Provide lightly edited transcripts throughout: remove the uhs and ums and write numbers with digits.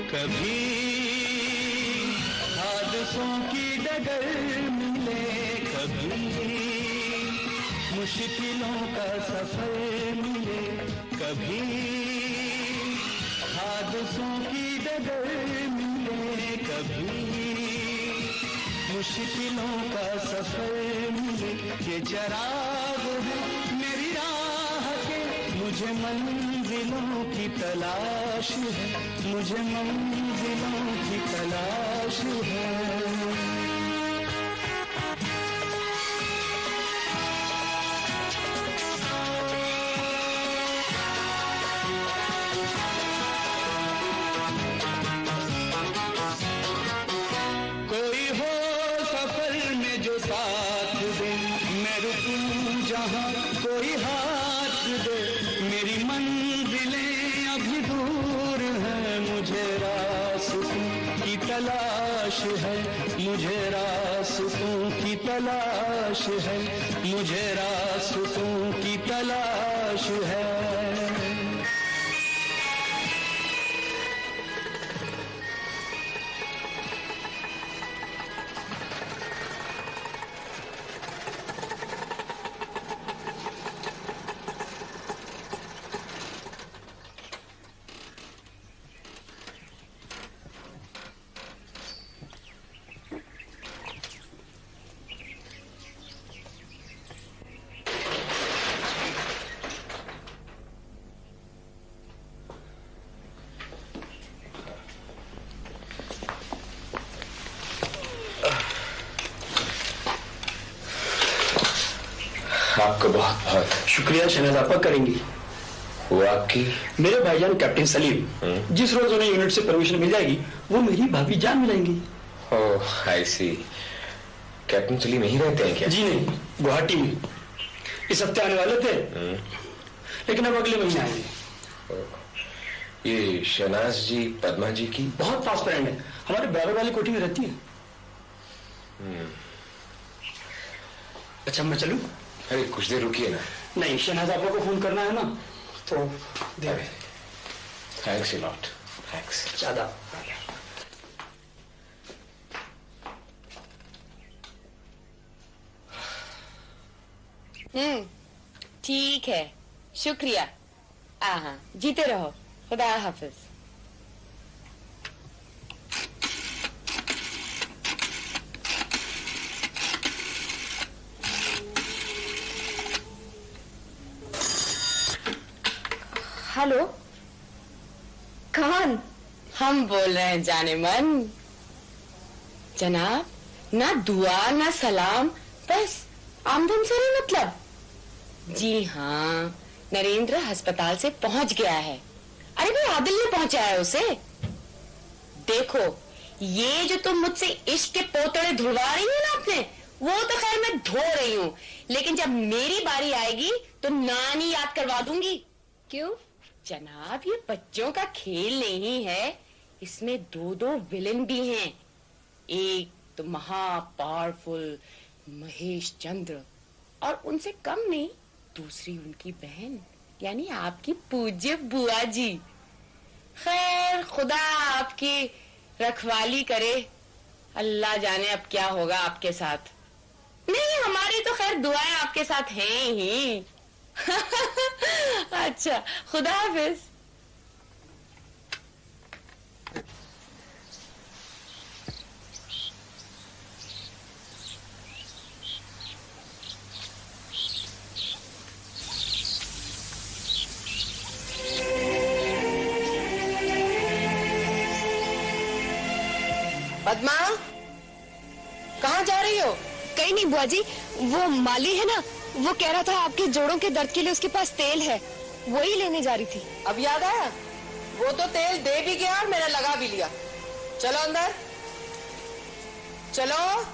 कभी हादसों की डगर मिले, कभी मुश्किलों का सफर मिले, कभी हादसों की डगर मिले, कभी मुश्किलों का सफर मिले। ये चराग है मेरी राह के, मुझे मंजिलों की तलाश है, मुझे मंजिलों की तलाश है। मुझे रास्तों की तलाश है, मुझे रास्तों की तलाश है। आपका बहुत बहुत शुक्रिया शहनाज आपा करेंगी। वो आपकी? मेरे भाईजान कैप्टन सलीम, जिस रोज उन्हें यूनिट से परमिशन मिल जाएगी वो मेरी भाभी जान मिलाएंगी। ओह आई सी। कैप्टन सलीम यहीं रहते हैं क्या? जी नहीं, गुवाहाटी में। इस हफ्ते आने वाले थे लेकिन अब अगले महीने आएंगे। ये शहनाज जी पद्मा जी की बहुत पास फ्रेंड है, हमारे बराबर वाली कोठी में रहती है। अच्छा मैं चलूं? अरे कुछ देर रुकिए ना। नहीं, शहनाज आपा को फोन करना है ना, तो थैंक्स अ लॉट। थैंक्स ज्यादा। ठीक है, शुक्रिया। हाँ, जीते रहो। खुदा हाफिज। हेलो, कौन? हम बोल रहे हैं जाने मन। जनाब, ना दुआ ना सलाम, बस आमदन से नहीं मतलब। जी हाँ, नरेंद्र अस्पताल से पहुंच गया है। अरे भाई आदिल ने पहुंचाया उसे। देखो, ये जो तुम मुझसे इश्क के पोतड़े धुलवा रही हो ना आपने, वो तो खैर मैं धो रही हूँ, लेकिन जब मेरी बारी आएगी तो नानी याद करवा दूंगी। क्यों? जनाब, ये बच्चों का खेल नहीं है, इसमें दो दो विलेन भी हैं। एक तो महा पावरफुल महेश चंद्र, और उनसे कम नहीं दूसरी उनकी बहन, यानी आपकी पूज्य बुआ जी। खैर खुदा आपकी रखवाली करे, अल्लाह जाने अब क्या होगा आपके साथ। नहीं, हमारी तो खैर दुआएं आपके साथ हैं ही। अच्छा, खुदा हाफिज। पद्मा, कहाँ जा रही हो? कहीं नहीं बुआ जी, वो माली है ना, वो कह रहा था आपके जोड़ों के दर्द के लिए उसके पास तेल है, वही लेने जा रही थी। अब याद आया? वो तो तेल दे भी गया और मैंने लगा भी लिया। चलो अंदर, चलो।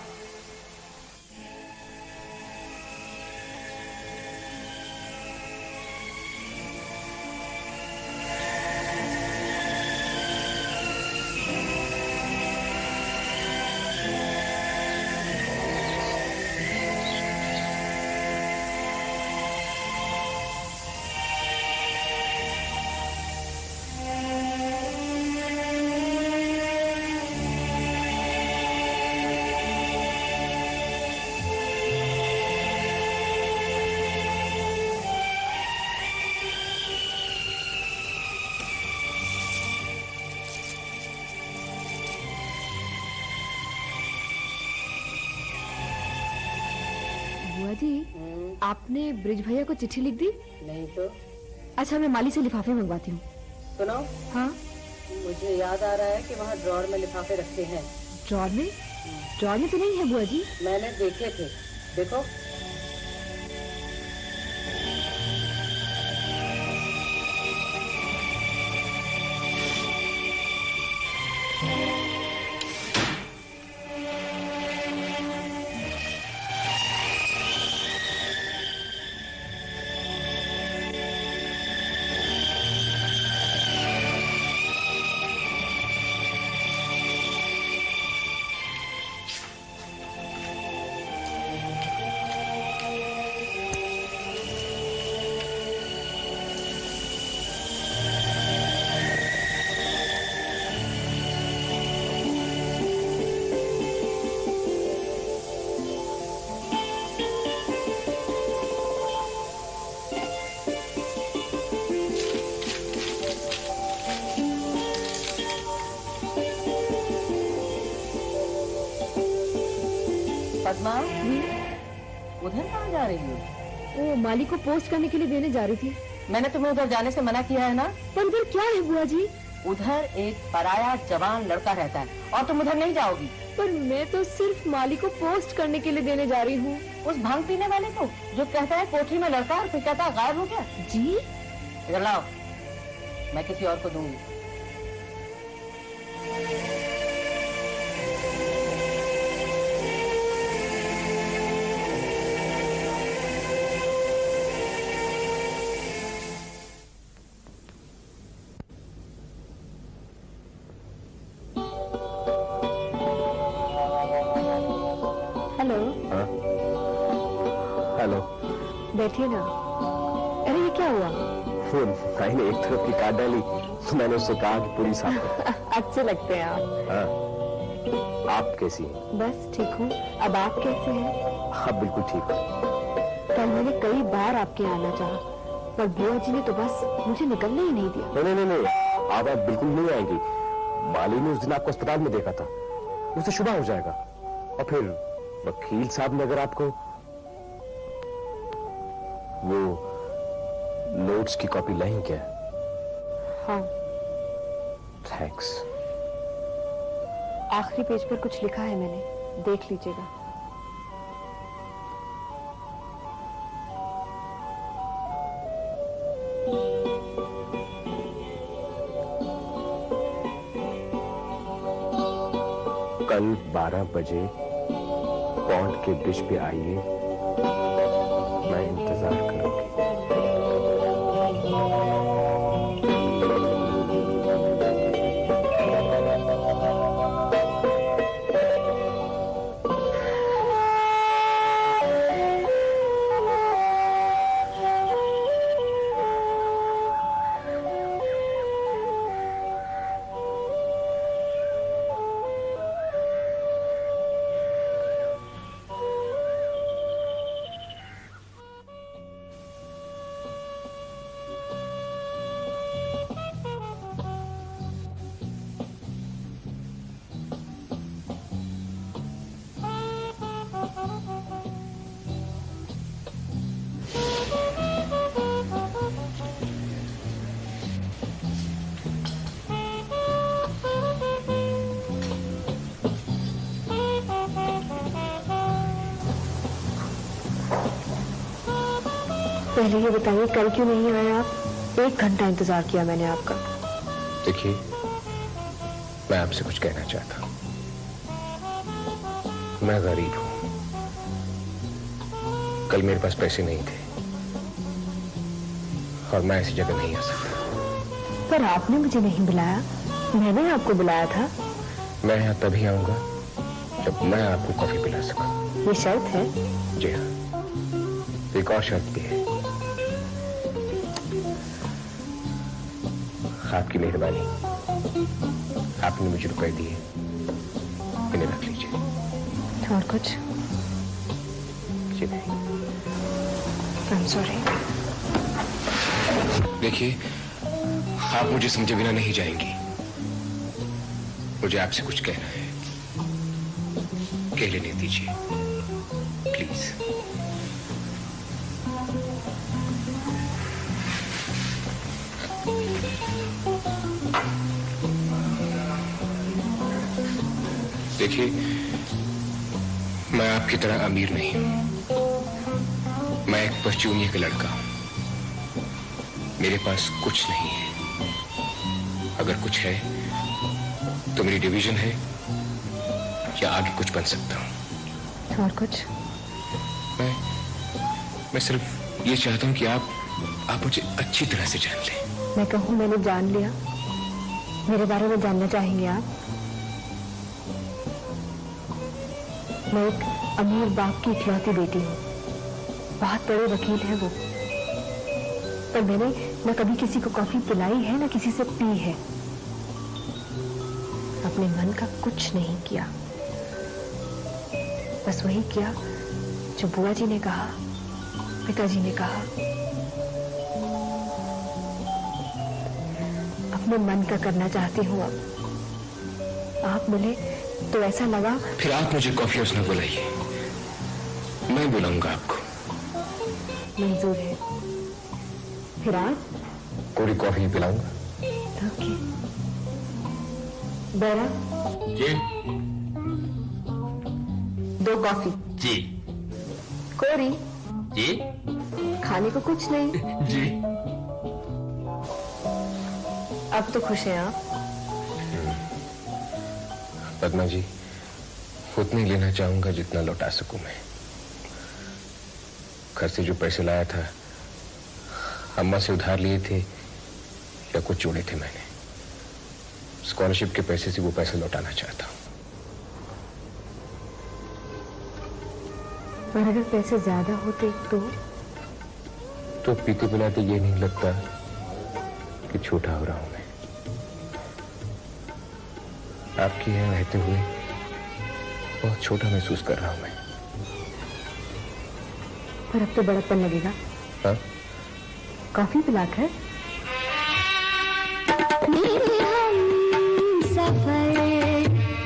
आपने ब्रिज भैया को चिट्ठी लिख दी? नहीं तो। अच्छा, मैं माली से लिफाफे मंगवाती हूँ। सुनो। हाँ? मुझे याद आ रहा है कि वहाँ ड्रॉर में लिफाफे रखे हैं। ड्रॉर में? ड्रॉर में तो नहीं है बुआ जी। मैंने देखे थे, देखो। पद्मा, उधर कहाँ जा रही हो? वो माली को पोस्ट करने के लिए देने जा रही थी। मैंने तुम्हें उधर जाने से मना किया है ना? पर उधर क्या है बुआ जी? उधर एक पराया जवान लड़का रहता है और तुम उधर नहीं जाओगी। पर मैं तो सिर्फ माली को पोस्ट करने के लिए देने जा रही हूँ। उस भांग पीने वाले को जो कहता है कोठरी में लड़का और फिर कहता है गायब हो गया। जी? इधर लाओ, मैं किसी और को दूंगी। हेलो। हेलो। बैठिए ना। अरे ये क्या हुआ? वो भाई ने एक तरफ की काट डाली तो मैंने उससे कहा कि पूरी साफ। अच्छे लगते हैं आप। हाँ। आप कैसी हैं? बस ठीक हूँ। अब आप कैसे हैं? आप बिल्कुल ठीक हो। कल मैंने कई बार आपके यहाँ आना चाहा, पर बुआ जी ने तो बस मुझे निकलने ही नहीं दिया। नहीं नहीं नहीं, आप बिल्कुल नहीं आएंगी। माली ने उस दिन आपको अस्पताल में देखा था, उसे शुभ हो जाएगा। और फिर वकील साहब ने अगर आपको वो नोट्स की कॉपी लाई क्या? हाँ। थैंक्स। आखिरी पेज पर कुछ लिखा है मैंने, देख लीजिएगा। कल 12 बजे पॉन्ड के ब्रिज पे आइए, मैं इंतजार करूंगी। पहले ये बताइए, कल क्यों नहीं आए आप? 1 घंटा इंतजार किया मैंने आपका। देखिए, मैं आपसे कुछ कहना चाहता हूं। मैं गरीब हूं। कल मेरे पास पैसे नहीं थे और मैं ऐसी जगह नहीं आ सकता। पर आपने मुझे नहीं बुलाया, मैंने आपको बुलाया था। मैं यहाँ तभी आऊंगा जब मैं आपको कॉफी पिला सकूं। ये शर्त है? जी हाँ। एक और शर्त भी है। आपकी मेहरबानी, आपने मुझे रुपए दिए, इन्हें रख लीजिए। और कुछ? जी नहीं। I'm sorry। देखिए, आप मुझे समझे बिना नहीं जाएंगी। मुझे आपसे कुछ कहना है, कह लेने दीजिए प्लीज। देखिए, मैं आपकी तरह अमीर नहीं हूं। मैं एक परचूनिये का लड़का हूं। मेरे पास कुछ नहीं है। अगर कुछ है तो मेरी डिवीजन है, या आगे कुछ बन सकता हूं। और कुछ? मैं सिर्फ ये चाहता हूं कि आप मुझे अच्छी तरह से जान लें। मैं कहूँ मैंने जान लिया, मेरे बारे में जानना चाहेंगे आप? मैं एक अमीर बाप की इकलौती बेटी हूँ। बहुत बड़े वकील हैं वो, पर मैंने न कभी किसी को कॉफी पिलाई है न किसी से पी है। अपने मन का कुछ नहीं किया, बस वही किया जो बुआ जी ने कहा, पिताजी ने कहा। अपने मन का करना चाहती हूँ अब। आप मिले तो ऐसा लगा। फिर आप मुझे कॉफी हाउस न बुलाइए, मैं बुलाऊंगा आपको। मंजूर है। फिर आज पूरी कॉफी पिलाऊंगा। ओके। बेरा जी। 2 कॉफी। जी। कोरी जी। खाने को कुछ नहीं। जी। अब तो खुश हैं आप? पद्मा जी, उतने लेना चाहूंगा जितना लौटा सकूं मैं। घर से जो पैसे लाया था, अम्मा से उधार लिए थे या कुछ जोड़े थे मैंने, स्कॉलरशिप के पैसे से वो पैसे लौटाना चाहता हूं। और अगर पैसे ज्यादा होते तो पीते पिलाते ये नहीं लगता कि छोटा हो रहा हूं मैं। आपके यहाँ रहते हुए बहुत छोटा महसूस कर रहा हूं मैं। पर अब तो बड़प्पन लगेगा। हाँ? कॉफी पिलाकर।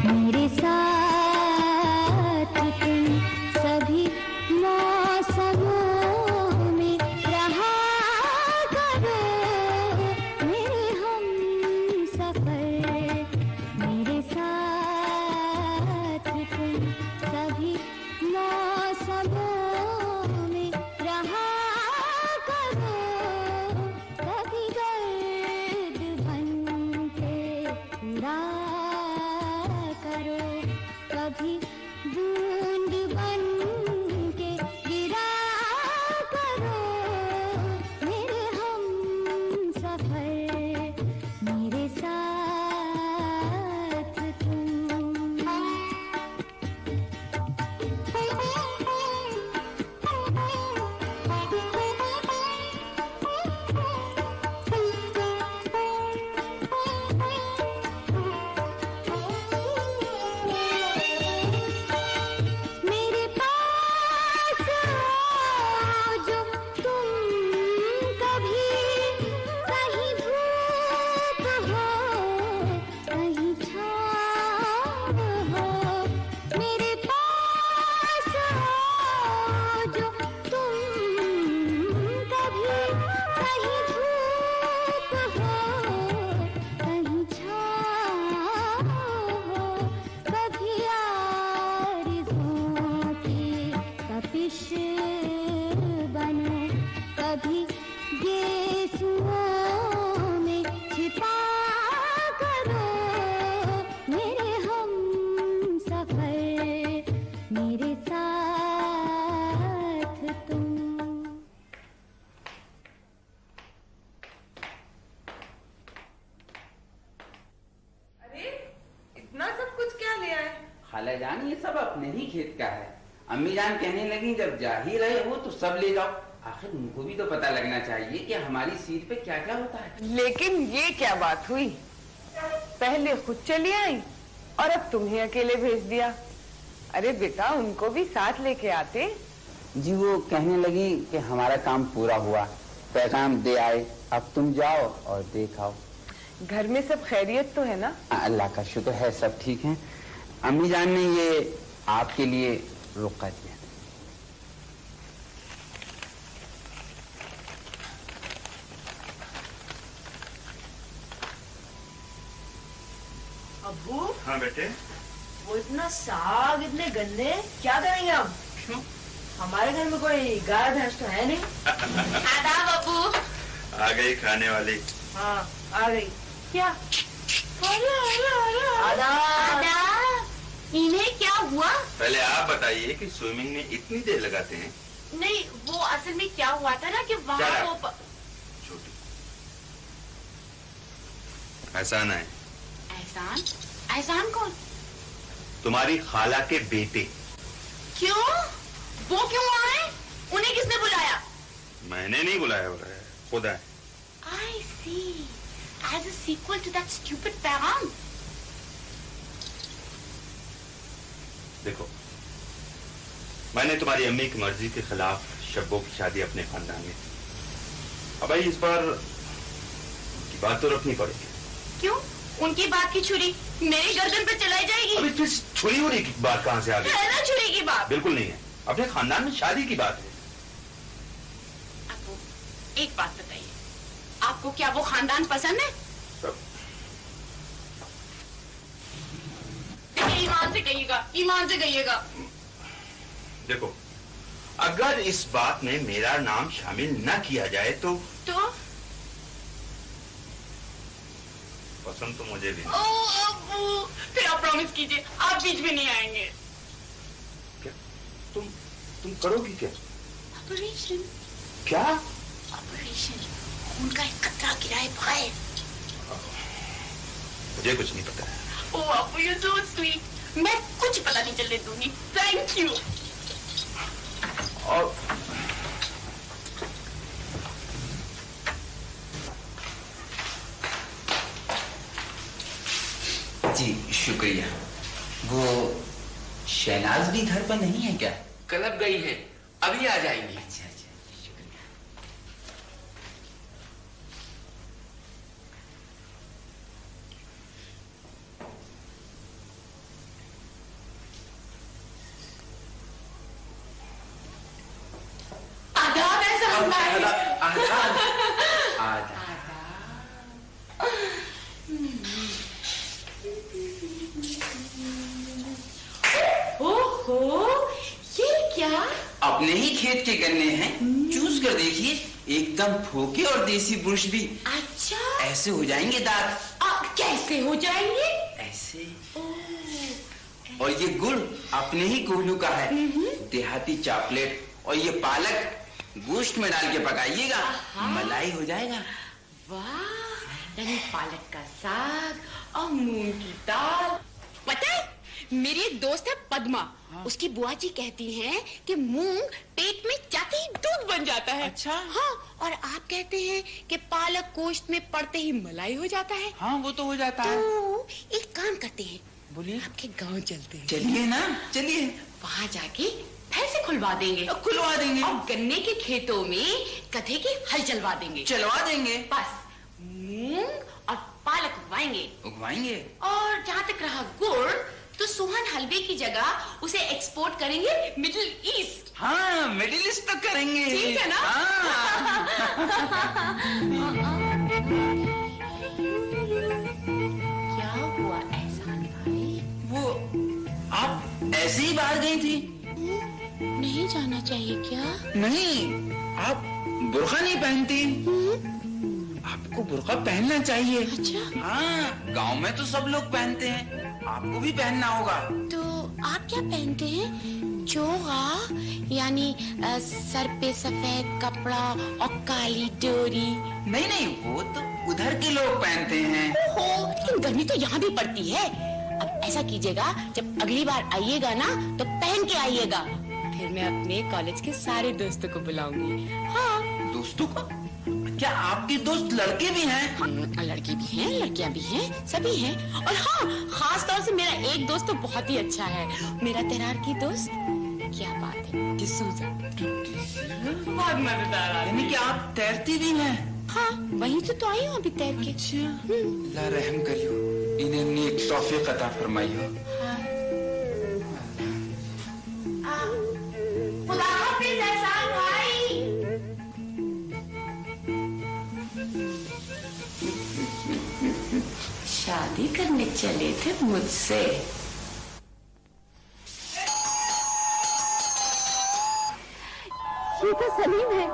मेरे साथ तुम सभी मौसमों में रहा करो। मेरे हम सफर, मेरे साथ तुम सभी मौसमों में रहा करो। कभी गर्द बन के उड़ा करो, कभी बूंद बन के गिरा करो। मेरे हम सफर, मेरे साथ तुम। मेरे पास आओ जो तुम कभी, कहीं धूप हो कहीं छाँव हो। मेरे पास आओ जो तुम कभी, कहीं धूप हो कहीं छाँव हो। कभी आरज़ुओं की तपिश बनो, कभी गेसुओं में छिपा करो। मेरे हम सफर, मेरे साथ तुम। अरे इतना सब कुछ क्या ले आए? खालाजान, ये सब अपने ही खेत का है। अम्मी जान कहने लगी जब जा ही रहे हो तो सब ले जाओ। आखिर उनको भी तो पता लगना चाहिए कि हमारी सीट पे क्या क्या होता है। लेकिन ये क्या बात हुई? पहले खुद चली आई और अब तुम्हें अकेले भेज दिया। अरे बेटा, उनको भी साथ लेके आते। जी, वो कहने लगी कि हमारा काम पूरा हुआ, पैगाम दे आए, अब तुम जाओ और देखाओ। घर में सब खैरियत तो है ना? अल्लाह का शुक्र है, सब ठीक है। अम्मी जान ने ये आपके लिए रुका दिया। अबू। हाँ बेटे। वो इतना साग, इतने गन्ने, क्या करेंगे हम? क्यों? हमारे घर में कोई गाय भैंस तो है नहीं। आदाब अबू। आ गई खाने वाली। हाँ आ गई। क्या? आदाब। इन्हें क्या हुआ? पहले आप बताइए कि स्विमिंग में इतनी देर लगाते हैं? नहीं, वो असल में क्या हुआ था ना कि वहाँ वो छोटी एहसान है। एहसान? एहसान कौन? तुम्हारी खाला के बेटे। क्यों? वो क्यों आए? उन्हें किसने बुलाया? मैंने नहीं बुलाया, खुदा है। I see. As a sequel to that stupid पैगाम। देखो, मैंने तुम्हारी अम्मी की मर्जी के खिलाफ शब्बों की शादी अपने खानदान में की। अब भाई इस बार की बात तो रखनी पड़ेगी। क्यों? उनकी बात की छुरी मेरी गर्दन पे चलाई जाएगी? अभी फिर छुरी उरी की बात कहाँ से आ गई? है ना छुरी की बात? बिल्कुल नहीं है, अपने खानदान में शादी की बात है। आपको एक बात बताइए, आपको क्या वो खानदान पसंद है? सब ईमान से कहिएगा, ईमान से कहिएगा। देखो, अगर इस बात में मेरा नाम शामिल न किया जाए तो पसंद तो मुझे भी नहीं। ओ अब्बू, फिर आप प्रॉमिस कीजिए आप बीच में नहीं आएंगे। क्या? तुम करोगी क्या? ऑपरेशन। क्या? ऑपरेशन, खून का एक कतरा गिराए बगैर। मुझे कुछ नहीं पता है। ओ अब्बू, यू सो स्वीट। मैं कुछ पता नहीं चलने दूंगी। Thank you. और जी शुक्रिया। वो शहनाज भी घर पर नहीं है क्या? क्लब गई है, अभी आ जाएंगी। अच्छा अच्छा, शुक्रिया। आदाब है सब भाई। आदाब। ओहो, ये क्या? अपने ही खेत के गन्ने हैं, चूस कर देखिए, एकदम फोके और देसी बुर्श भी। अच्छा, ऐसे हो जाएंगे दांत। कैसे हो जाएंगे? ऐसे। और ये गुड़ अपने ही कोल्हू का है, देहाती चॉकलेट। और ये पालक गोश्त में डाल के पकाइएगा, मलाई हो जाएगा। वाह, यानी पालक का साग और मूंग की दाल। पता है, मेरी एक दोस्त है पद्मा। उसकी बुआ जी कहती हैं कि मूंग पेट में जाते ही दूध बन जाता है। अच्छा। हाँ, और आप कहते हैं कि पालक गोश्त में पड़ते ही मलाई हो जाता है। हाँ, वो तो हो जाता है। तो एक काम करते हैं, बोलिए। आपके गांव चलते हैं। चलिए ना, चलिए। वहाँ जाके फिर से खुलवा देंगे। खुलवा देंगे। और गन्ने के खेतों में गधे की हल चलवा देंगे। चलवा देंगे। बस मूंग और पालक उगवाएंगे। और जहाँ तक रहा गुड़, तो सोहन हलवे की जगह उसे एक्सपोर्ट करेंगे मिडिल ईस्ट। हाँ, मिडिल ईस्ट तो करेंगे। ठीक है ना? हाँ। क्या हुआ एहसान भाई? वो आप ऐसे ही बाहर गई थी? नहीं जाना चाहिए क्या? नहीं, आप बुर्का नहीं पहनती। आपको बुर्का पहनना चाहिए। अच्छा। हाँ, गांव में तो सब लोग पहनते हैं, आपको भी पहनना होगा। तो आप क्या पहनते हैं? चोगा, यानी सर पे सफेद कपड़ा और काली डोरी? नहीं नहीं, वो तो उधर के लोग पहनते हैं। ओहो, लेकिन गर्मी तो यहाँ भी पड़ती है। अब ऐसा कीजिएगा, जब अगली बार आइएगा ना तो पहन के आइएगा। फिर मैं अपने कॉलेज के सारे दोस्तों को बुलाऊंगी। हाँ। दोस्तों को? क्या आपके दोस्त लड़के भी हैं? लड़के भी हैं, लड़कियां भी हैं, सभी हैं। और हाँ, खास तौर से मेरा एक दोस्त तो बहुत ही अच्छा है, मेरा तैराकी दोस्त। क्या बात है, डिसूजा। बहुत मजेदार आदमी। यानी कि आप तैरती भी हैं? हाँ, वहीं से तो आई हूँ अभी तैर के। अल्लाह रहम करियो, इन्हें नेक तौफीक अता फरमाइयो। खुदा हाफिज एहसान भाई। शादी शादी करने चले थे मुझसे। ये तो सलीम है।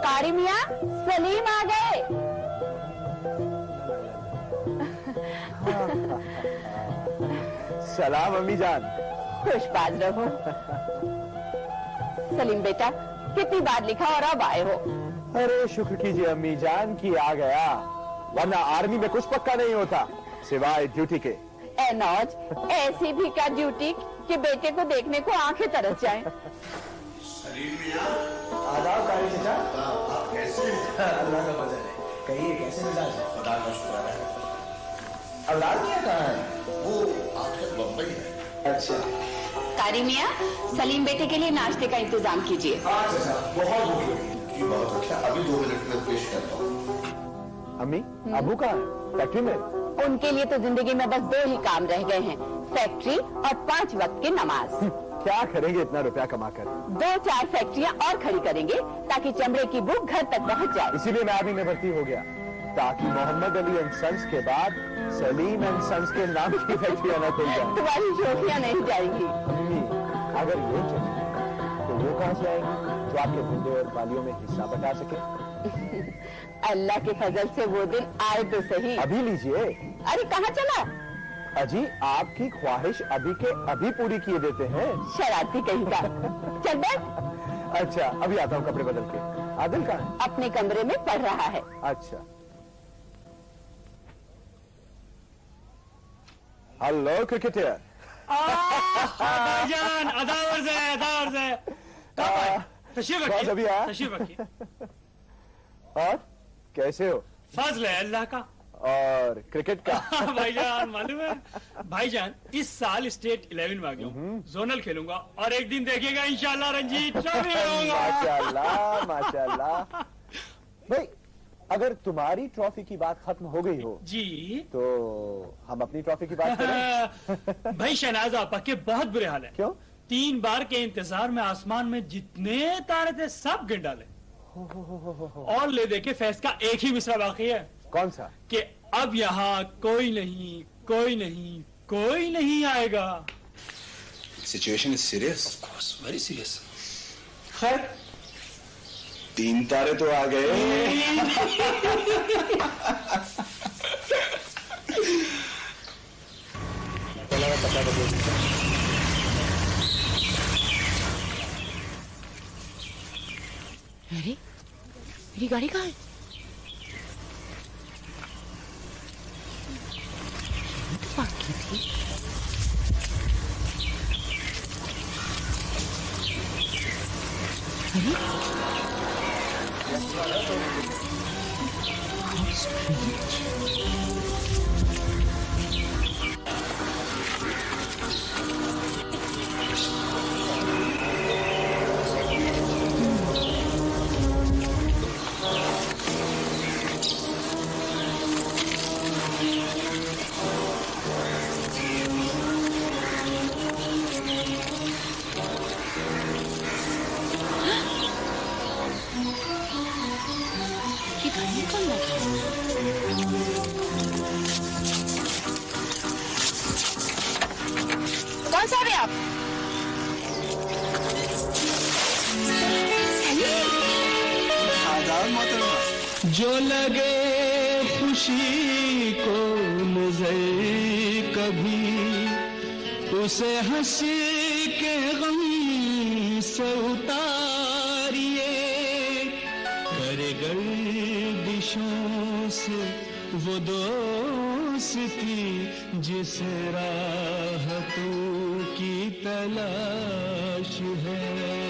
कारी मियाँ, सलीम आ गए। सलाम अम्मी जान। खुशबाज रहो। सलीम बेटा, कितनी बार लिखा और अब आए हो? अरे शुक्र कीजिए अम्मी जान कि आ गया, वरना आर्मी में कुछ पक्का नहीं होता सिवाय ड्यूटी के। ए नौज, ऐसी भी क्या ड्यूटी कि बेटे को देखने को आंखें तरस जाएं। सलीम मियां, आदाब कारी चचा। आप कैसे हैं? अल्लाह का फजल है। कहिए कैसे मिजाज है? खुदा का शुक्र है। औलाद मियां कहाँ है? वो आखिर बम्बई है। अच्छा। कारी मियाँ, सलीम बेटे के लिए नाश्ते का इंतजाम कीजिए। हाँ चचा, बहुत भूख लगी। जी बहुत अच्छा, अभी 2 मिनट में पेश करता हूँ। अम्मी अबू कहाँ है? फैक्ट्री में? उनके लिए तो जिंदगी में बस 2 ही काम रह गए हैं, फैक्ट्री और 5 वक्त की नमाज। क्या करेंगे इतना रुपया कमाकर? 2-4 फैक्ट्रियाँ और खड़ी करेंगे ताकि चमड़े की भूख घर तक पहुँच जाए। इसीलिए मैं आर्मी में भर्ती हो गया, ताकि मोहम्मद अली एंड सन्स के बाद सलीम एंड सन्स के नाम की फैक्ट्रियाँ न खुल जाए। तुम्हारी शोखियाँ नहीं जाएंगी। अम्मी अगर ये चले तो वो कहाँ से आएंगी जो आपके धंधे और पालियों में हिस्सा बटा सके? अल्लाह के फजल से वो दिन आए तो सही। अभी लीजिए। अरे कहाँ चला? अजी आपकी ख्वाहिश अभी के अभी पूरी किए देते हैं। शरारती कहीं का। चल बैठ। अच्छा अभी आता हूँ कपड़े बदल के। आदिल कहाँ है? अपने कमरे में पढ़ रहा है। अच्छा। Hello cricketer. भाईजान अदावर से तशरीफ रखिए, अभी आया? तशरीफ रखिए। और कैसे हो? फजल है अल्लाह का। और क्रिकेट का? भाईजान मालूम है, भाईजान इस साल स्टेट 11 में आ गया हूँ, जोनल खेलूंगा और एक दिन देखिएगा इंशाल्लाह रणजी ट्रॉफी होगा। माशाल्लाह माशाल्लाह। भाई अगर तुम्हारी ट्रॉफी की बात खत्म हो गई हो जी तो हम अपनी ट्रॉफी की बात करें। भाई शहनाज आपा के बहुत बुरे हाल है। क्यों? 3 बार के इंतजार में आसमान में जितने तारे थे सब गिन डाले और ले दे के फैज का एक ही मिसरा बाकी है। कौन सा? कि अब यहाँ कोई नहीं कोई नहीं कोई नहीं आएगा। Situation is serious. Of course very serious. खैर 3 तारे तो आ गए। अरे मेरी गाड़ी कहाँ है? बाकी थी। कौन सा आप? जो लगे खुशी को नजर कभी, उसे हंसी के गम से उतारिए। करे गर्दिशों से वो दोस्ती जिसे राहतों की तलाश है।